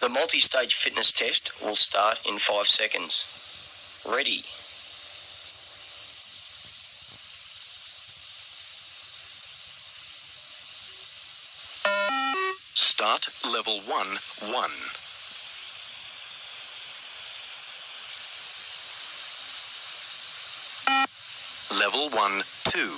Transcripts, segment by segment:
The multi-stage fitness test will start in 5 seconds. Ready. Start level 1, 1. Level 1, 2.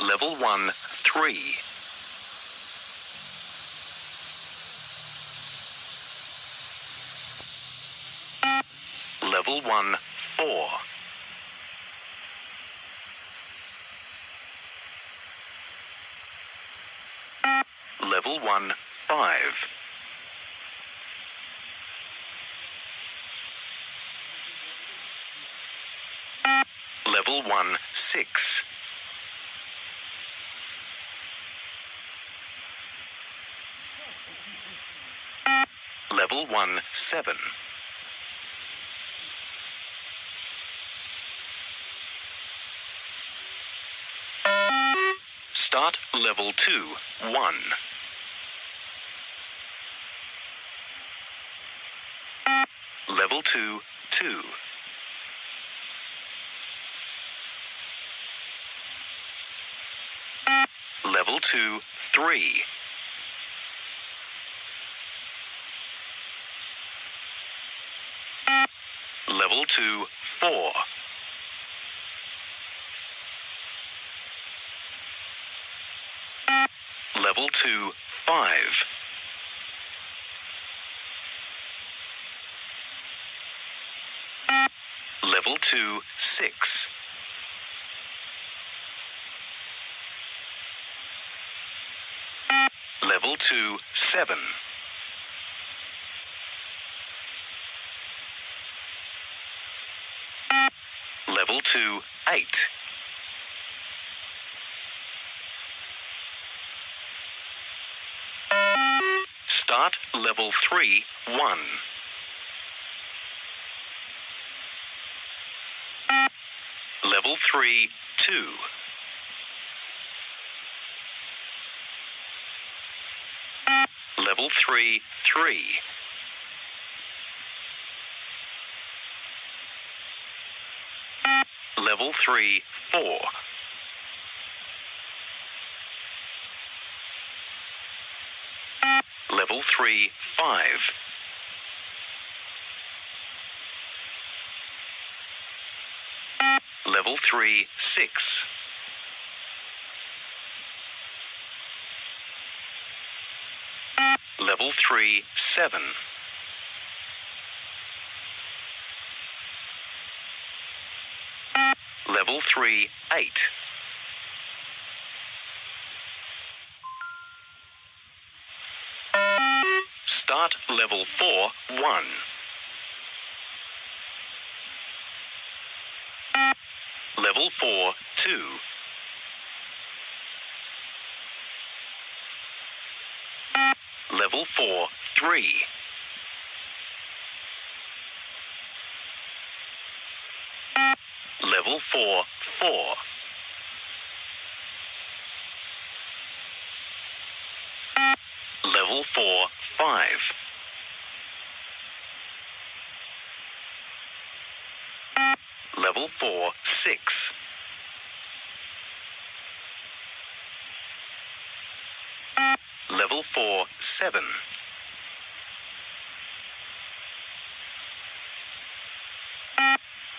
Level 1, 3. Level 1, 4. Level 1, 5. Level 1, 6. Level 1, 7. Start level 2, 1. Level 2, 2. Level 2, 3. Level 2, 4. Level 2, 5. Level 2, 6. Level 2, 7. Level 2, 8. Start level 3, 1. Level 3, 2. Level 3, 3. Level 3, 4. Level 3, 5. Level 3, 6. Level 3, 7. Level 3, 8. Start level 4, 1. Level 4, 2. Level 4, 3. Level 4, 4. Level 4, 5. Level 4, 6. Level 4, 7.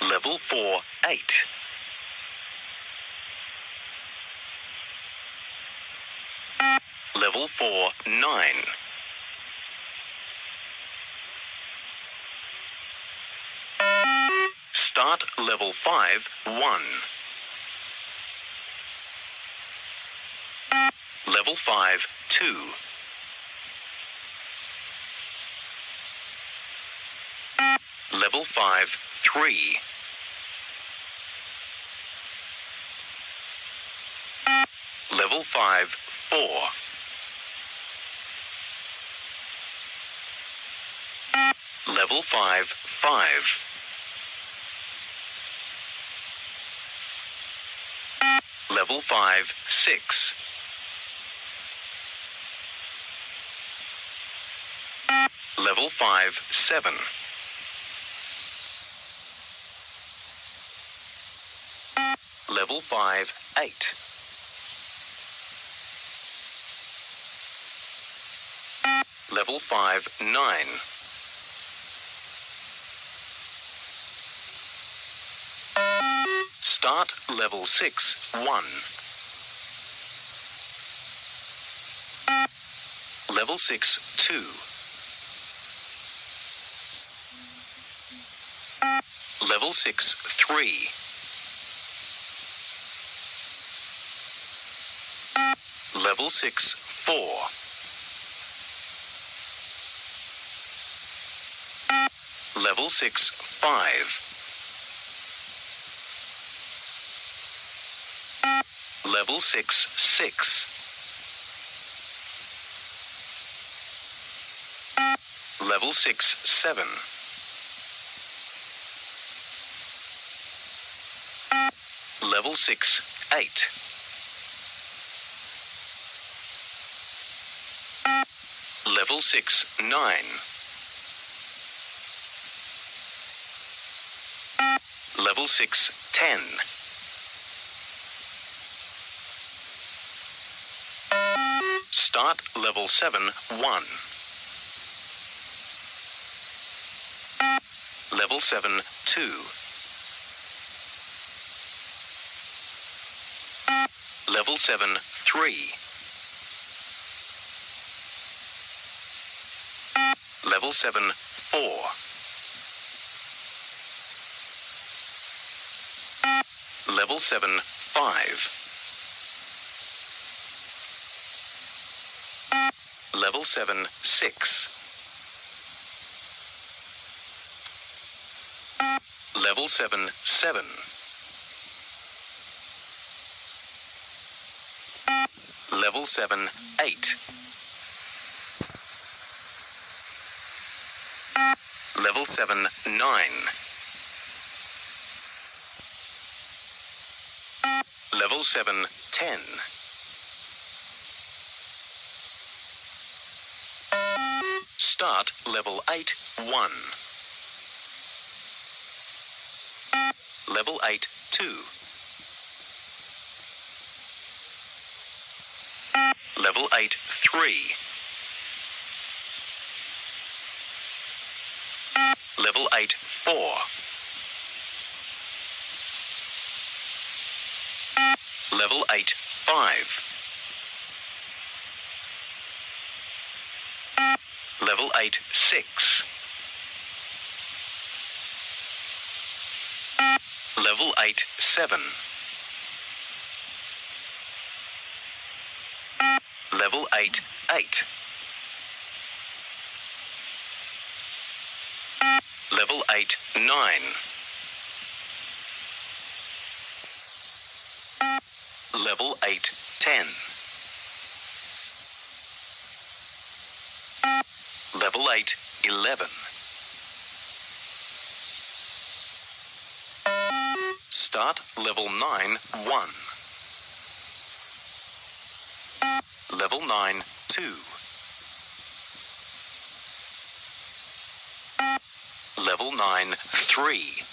Level 4, 8. Level 4, 9. Start level 5, 1. Level 5, 2. Level 5, 3. Level 5, 4. Level 5, 5. Level Level 5, 6. Level 5, 7. Level 5, 8. Level 5, 9. Start Level 6, 1. Level 6, 2. Level 6, 3. Level 6, 4. Level 6, 5. Level 6, 6. Level 6, 7. Level 6, 8. Level 6, 9. Level 6, 10. Start Level 7, 1. Level 7, 2. Level 7, 3. Level 7, 4. Level 7, 5. Level 7, 6. Level 7, 7. Level 7, 8. Level 7, 9. Level 7, 10. Start Level 8, 1. Level 8, 2. Level 8, 3. Level 8, 4. Level 8, 5. Level 8, 6. Level 8, 7. Level 8, 8. Level 8, 9. Level 8, 10. Level 8, 11. Start Level 9, 1. Level 9, 2. Level 9, 3.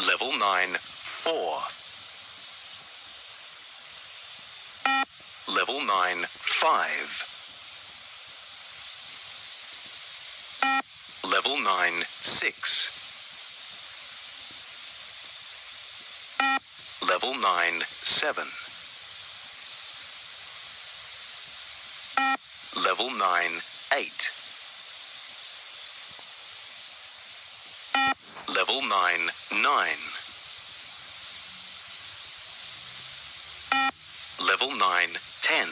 Level 9, 4. Level 9, 5. Level 9, 6. Level 9, 7. Level 9, 8. Level 9, 9. Level 9, 10.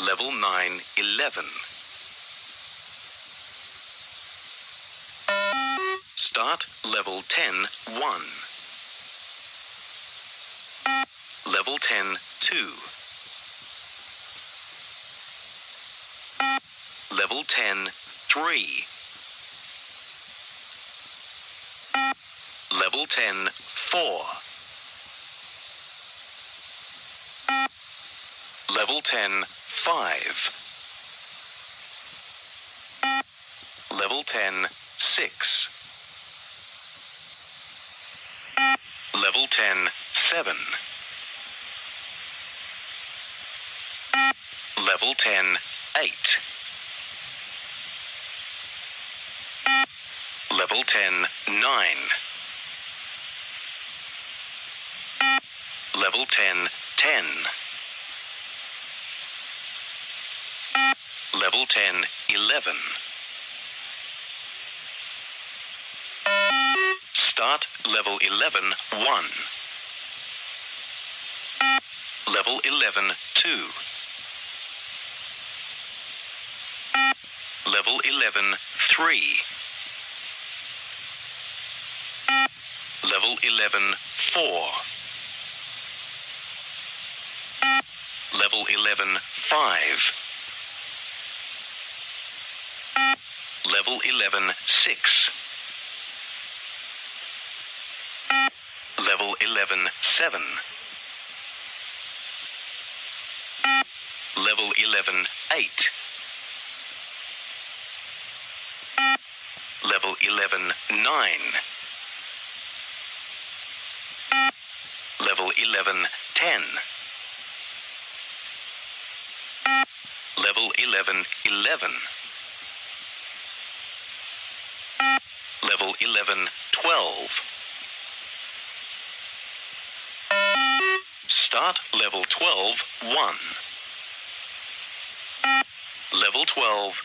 Level 9, 11. Start Level 10, 1. Level 10, 2. Level 10, 3. Level 10, 4. Level 10, 5. Level 10, 6. Level 10, 7. Level 10, 8. Level 10, 9. Level 10, 10. Level 10, 11. Start level 11, 1. Level 11, 2. Level 11, 3. Level 11, 4. Level 11, 5. Level 11, 6. Level 11, 7. Level 11, 8. Level 11, 9. Level 11, 10. Level 11, 11. Level 11, 12. Start level 12, 1. Level 12,